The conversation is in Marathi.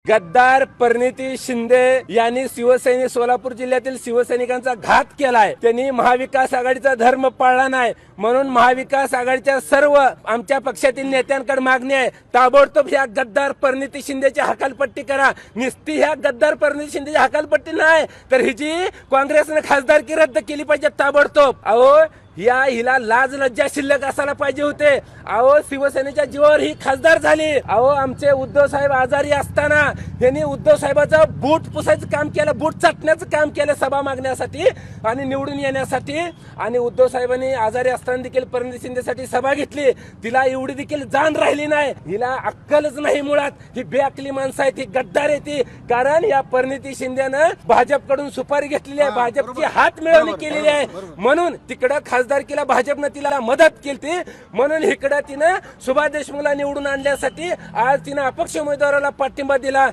गद्दार परिणिती शिंदे यांनी शिवसैनिक सोलापूर जिल्ह्यातील शिवसैनिकांचा घात केलाय। त्यांनी महाविकास आघाडीचा धर्म पाळला नाही, म्हणून महाविकास आघाडीच्या सर्व आमच्या पक्षातील नेत्यांकडे मागणी आहे, ताबडतोब ह्या गद्दार परिणिती शिंदेची हकालपट्टी करा। नुसती ह्या गद्दार परिणिती शिंदेची हकालपट्टी नाही तर हिची काँग्रेसने खासदारकी रद्द केली पाहिजे ताबडतोब। अहो हिला लाज लज्जा शिल्लक असायला पाहिजे होते। अहो शिवसेनेच्या जीवावर ही खासदार झाली। अहो आमचे उद्धव साहेब आजारी असताना त्यांनी उद्धव साहेबाचं बूट पुसायचं काम केलं, बूट चाटण्याचं काम केलं सभा मागण्यासाठी आणि निवडून येण्यासाठी। आणि उद्धव साहेबांनी आजारी असताना देखील परिणिती शिंदेसाठी सभा घेतली, तिला एवढी देखील जाण राहिली नाही, हिला अक्कलच नाही मुळात। ही बेअक्कली माणसं आहे, ती गद्दार आहे ती। कारण या परिणिती शिंदेनं भाजपकडून सुपारी घेतलेली आहे, भाजपची हात मिळवणी केलेली आहे, म्हणून तिकडं खासदारकीला भाजपनं तिला मदत केली, म्हणून इकडं तिनं सुभाष देशमुखला निवडून आणण्यासाठी आज तिनं अपक्ष उमेदवाराला पाठिंबा दिला।